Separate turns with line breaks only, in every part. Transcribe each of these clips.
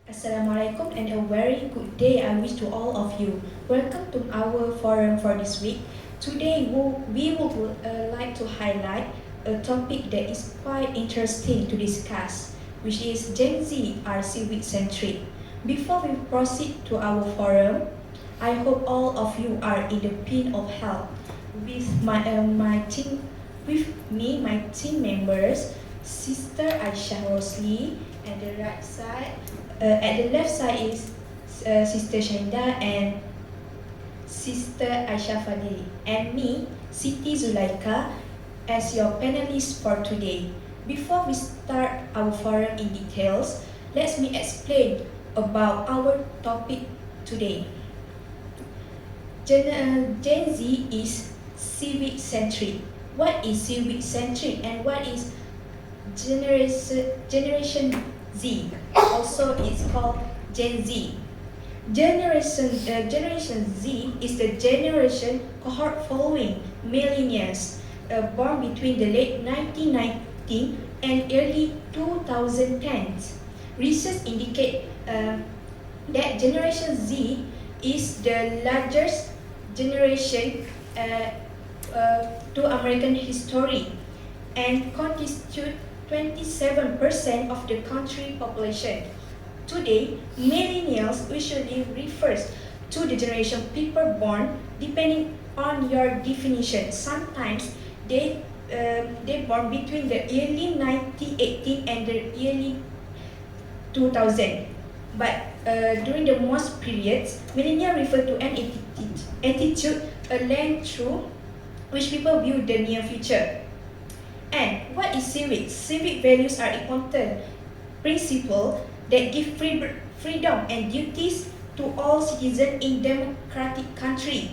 Assalamualaikum and a very good day I wish to all of you. Welcome to our forum for this week. Today we would like to highlight a topic that is quite interesting to discuss, which is Gen Z are Civic Centric. Before we proceed to our forum, I hope all of you are in the pin of health. With my team, with me, my team members, Sister Aisyah Rosli, and the right side. At the left side is Sister Shainda and Sister Aisyah Fadili, and me, Siti Zulaika, as your panelist for today. Before we start our forum in details, let me explain about our topic today. Gen Z is civic-centric. What is civic-centric and what is Generation Z? Also, it's called Gen Z. Generation Z is the generation cohort following millennials born between the late 1990s and early 2010s. Research indicate that Generation Z is the largest generation to American history and constitute 27% of the country population. Today, millennials usually refers to the generation people born depending on your definition. Sometimes they born between the early 1980 and the early 2000. But during the most periods, millennial refer to an attitude, a lens through which people view the near future. And what is civic? Civic values are important principles that give freedom and duties to all citizens in democratic country.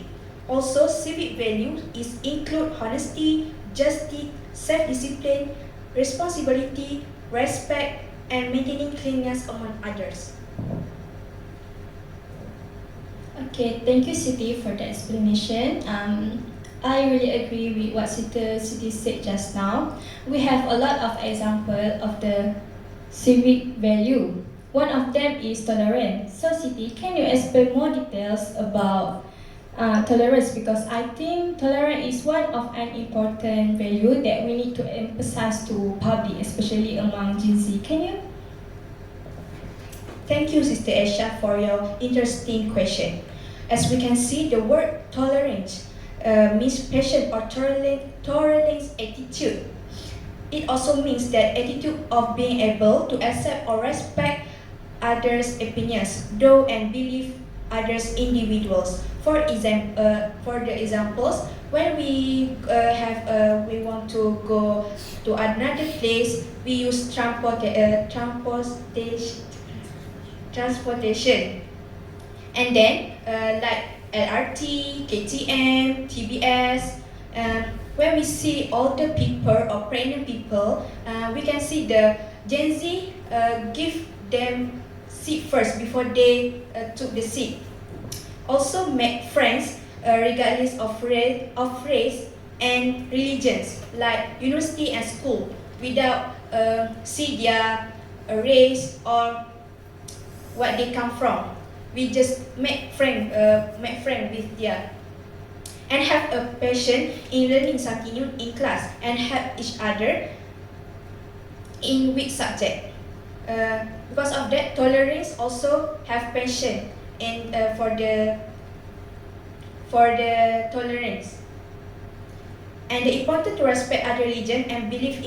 Also, civic values include honesty, justice, self-discipline, responsibility, respect, and maintaining cleanliness among others.
Okay, thank you, Siti, for the explanation. I really agree with what Siti said just now. We have a lot of examples of the civic value. One of them is tolerance. So, Siti, can you explain more details about tolerance? Because I think tolerance is one of an important value that we need to emphasize to public, especially among Gen Z. Can you?
Thank you, Sister Aisha, for your interesting question. As we can see, the word tolerance means patient or tolerance attitude. It also means that attitude of being able to accept or respect others' opinions, though and believe others individuals. For the examples, when we want to go to another place, we use transportation, and then like LRT, KTM, TBS. When we see older people or pregnant people, we can see the Gen Z give them seat first before they took the seat. Also make friends regardless of race and religions, like university and school, without see their race or what they come from. We just make friend with their, and have a passion in learning something new in class and help each other in which subject. Because of that, tolerance also have passion in for the tolerance. And the important to respect other religion and believe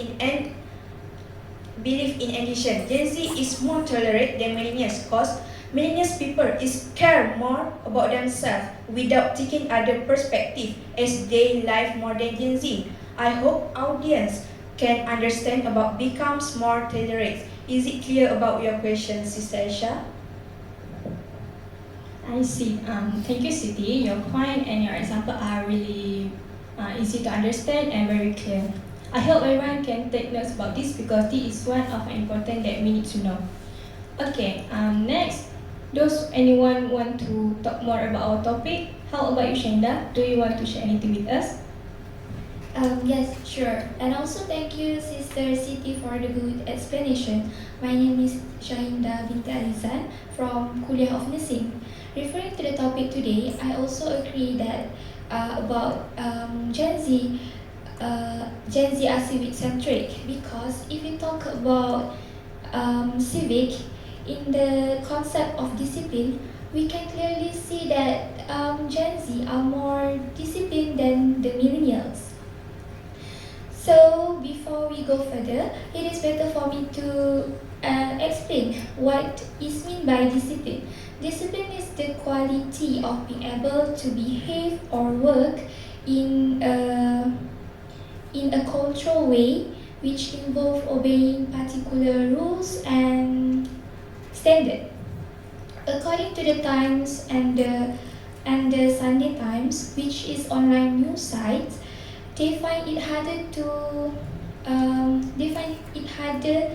in addition. Gen Z is more tolerant than millennials because millennials people is care more about themselves without taking other perspective as they live more than Gen Z. I hope audience can understand about becomes more tolerant. Is it clear about your question, Sister Aisha?
I see. Thank you, Siti. Your point and your example are really easy to understand and very clear. I hope everyone can take notes about this because this is one of important that we need to know. Okay, next, does anyone want to talk more about our topic? How about you, Shenda? Do you want to share anything with us? Yes, sure. And also thank you, Sister Siti, for the good explanation. My name is Shahinda Binti Alizan from Kuliah of Nursing. Referring to the topic today, I also agree that about Gen Z are civic centric because if we talk about civic in the concept of discipline, we can clearly see that Gen Z are more disciplined than the millennials. So before we go further, it is better for me to explain what is meant by discipline. Discipline is the quality of being able to behave or work in a, in a cultural way which involve obeying particular rules and standard. According to the Times and the Sunday Times, which is online news site, they find it harder to they find it harder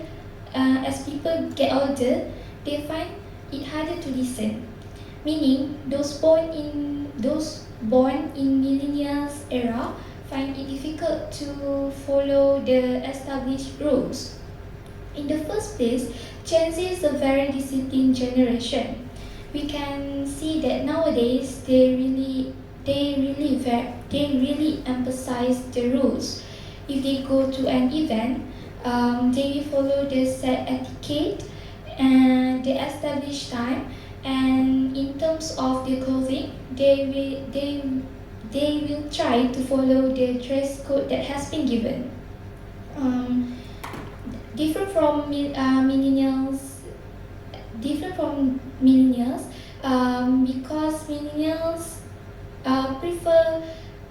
as people get older. They find it harder to listen. Meaning, those born in millennials era find it difficult to follow the established rules. In the first place, Gen Z is a very disciplined generation. We can see that nowadays they really emphasize the rules. If they go to an event, they will follow the set etiquette and the established time. And in terms of the clothing, they will try to follow the dress code that has been given. Um, different from millennials, different from millennials, because millennials prefer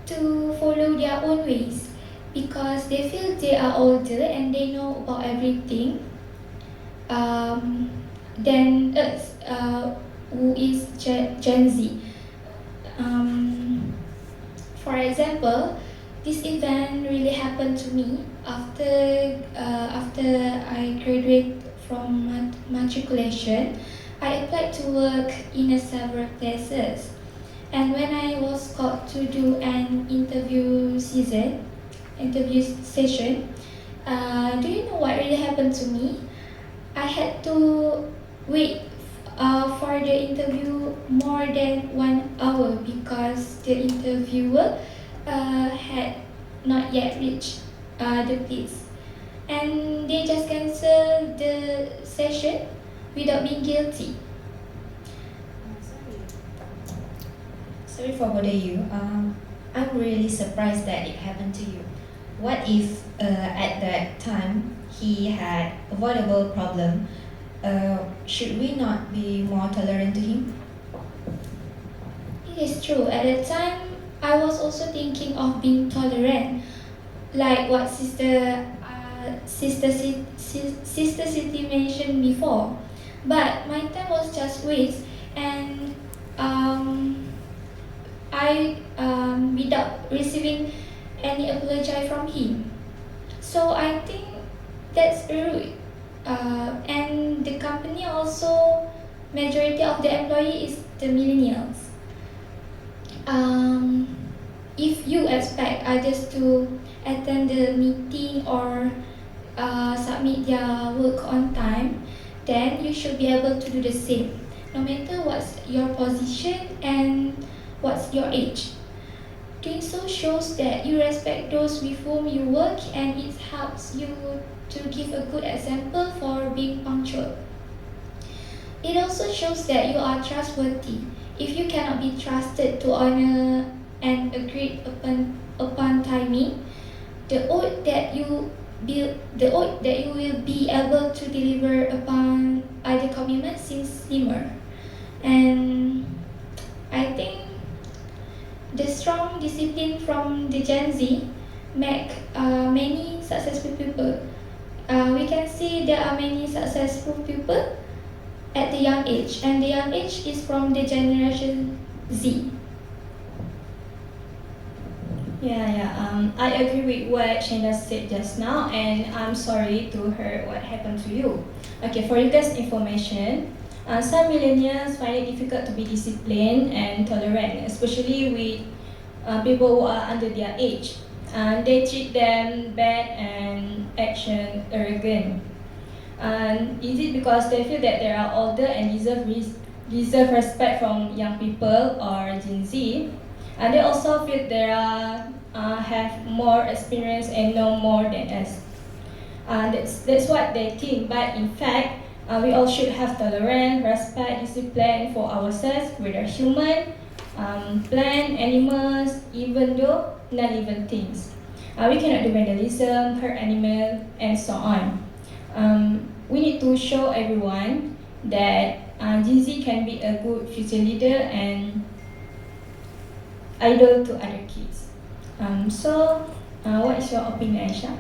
to follow their own ways because they feel they are older and they know about everything than us, who is Gen Z. Um, for example, this event really happened to me after I graduated from matriculation. I applied to work in several places, and when I was called to do an interview session, do you know what really happened to me? I had to wait for the interview more than 1 hour because the interviewer had not yet reached the place. And they just canceled the session without being guilty.
Sorry for bother you. I'm really surprised that it happened to you. What if at that time he had avoidable problem? Should we not be more tolerant to him?
It is true. At the time, I was also thinking of being tolerant, like what Sister City mentioned before. But my time was just waste, and I without receiving any apology from him. So I think that's rude. And the company also majority of the employee is the millennials. Um, if you expect others to attend the meeting or submit their work on time, then you should be able to do the same, no matter what's your position and what's your age. Doing so shows that you respect those with whom you work and it helps you to give a good example for being punctual. It also shows that you are trustworthy. If you cannot be trusted to honor and agree upon timing, the oath that you will be able to deliver upon other commitments seems slimmer. And I think the strong discipline from the Gen Z make many successful people. We can see there are many successful people at the young age, and the young age is from the generation Z.
I agree with what Shanda said just now, and I'm sorry to hear what happened to you. Okay, for you guys' information, some millennials find it difficult to be disciplined and tolerant, especially with people who are under their age.
and they treat them bad and action arrogant. And is it because they feel that they are older and deserve respect from young people or Gen Z? And they also feel they have more experience and know more than us. That's what they think. But in fact, we all should have tolerance, respect, discipline for ourselves. We are human, plant, animals, even though non-living things. We cannot do vandalism, hurt animals, and so on. We need to show everyone that Gen Z can be a good future leader and idol to other kids. What is your opinion, Aisha?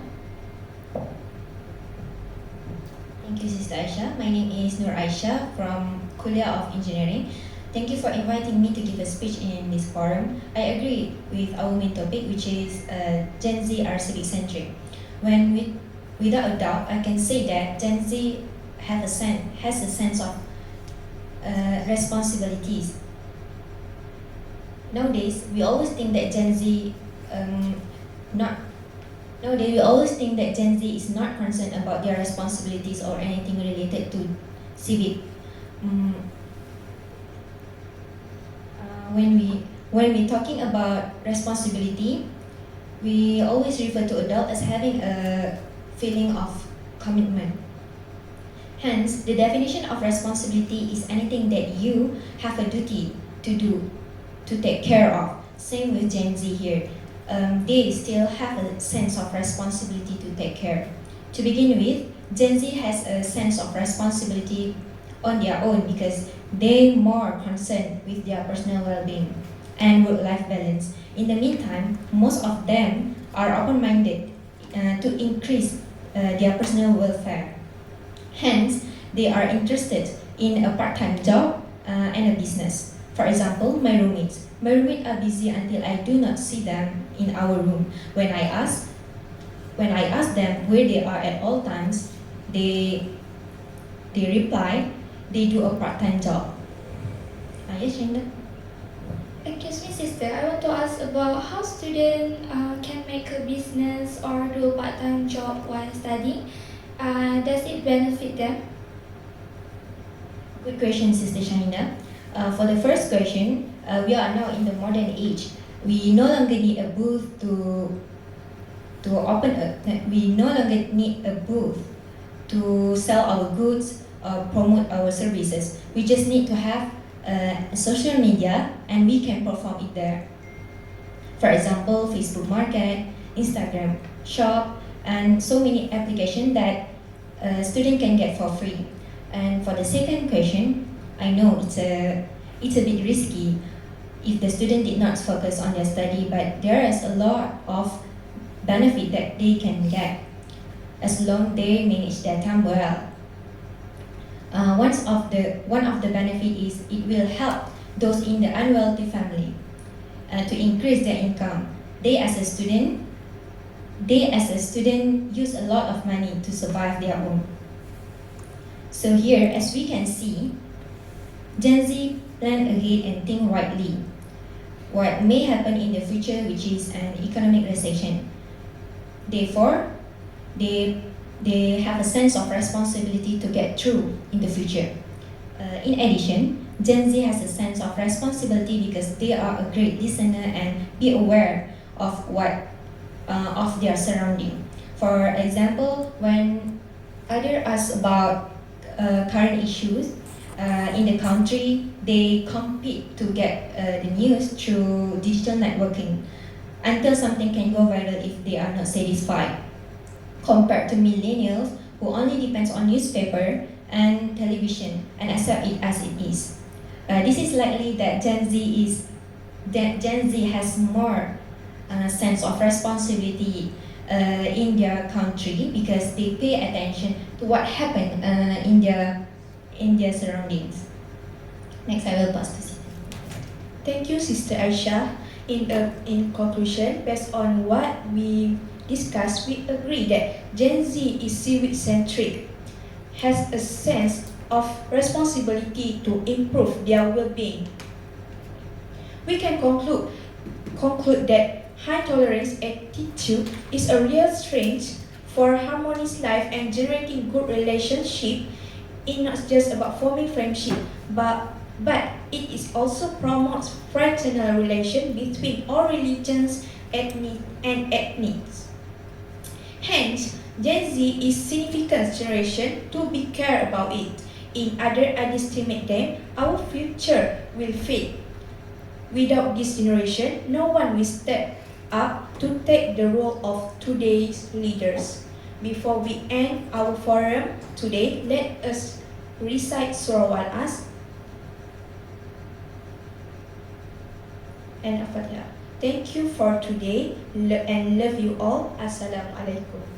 Thank you, Sister Aisha. My name is Nur Aisha from Kuliah of Engineering. Thank you for inviting me to give a speech in this forum. I agree with our main topic, which is Gen Z are civic centric. Without a doubt, I can say that Gen Z has a sense of responsibilities. Nowadays, we always think that Gen Z is not concerned about their responsibilities or anything related to civic. When we talking about responsibility, we always refer to adult as having a feeling of commitment. Hence, the definition of responsibility is anything that you have a duty to do, to take care of. Same with Gen Z here. They still have a sense of responsibility to take care. To begin with, Gen Z has a sense of responsibility on their own because they're more concerned with their personal well-being and work-life balance. In the meantime, most of them are open-minded to increase their personal welfare. Hence, they are interested in a part-time job and a business. For example, my roommates. My roommates are busy until I do not see them in our room. When I ask them where they are at all times, they reply they do a part-time job. Yes, Shinda?
Excuse me, sister. I want to ask about how students can make a business or do a part-time job while studying. Does it benefit them?
Good question, Sister Shahinda. For the first question, we are now in the modern age. We no longer need a booth we no longer need a booth to sell our goods or promote our services. We just need to have social media and we can perform it there. For example, Facebook Market, Instagram Shop, and so many applications that a student can get for free. And for the second question, I know it's a bit risky if the student did not focus on their study, but there is a lot of benefit that they can get as long they manage their time well. One of the benefit is it will help those in the unwealthy family to increase their income. They as a student use a lot of money to survive their own. So here, as we can see, Gen Z plan ahead and think widely what may happen in the future, which is an economic recession. Therefore, they have a sense of responsibility to get through in the future. In addition, Gen Z has a sense of responsibility because they are a great listener and be aware of of their surrounding. For example, when others ask about current issues in the country, they compete to get the news through digital networking until something can go viral if they are not satisfied. Compared to millennials who only depends on newspaper and television and accept it as it is. This is likely that Gen Z has more sense of responsibility in their country because they pay attention to what happened in their surroundings. Next, I will pass to Siti.
Thank you, Sister Aisha. In conclusion, based on what we discussed, we agree that Gen Z is civic-centric, has a sense of responsibility to improve their well-being. We can conclude that high tolerance attitude is a real strength for harmonious life and generating good relationship. It's not just about forming friendship, but it is also promotes fraternal relation between all religions, ethnics. Hence, Gen Z is significant generation to be care about it. In other underestimate them, our future will fade. Without this generation, no one will step up to take the role of today's leaders. Before we end our forum today, let us recite Surah Al-As and Al-Fatiha. Thank you for today and love you all. Assalamualaikum.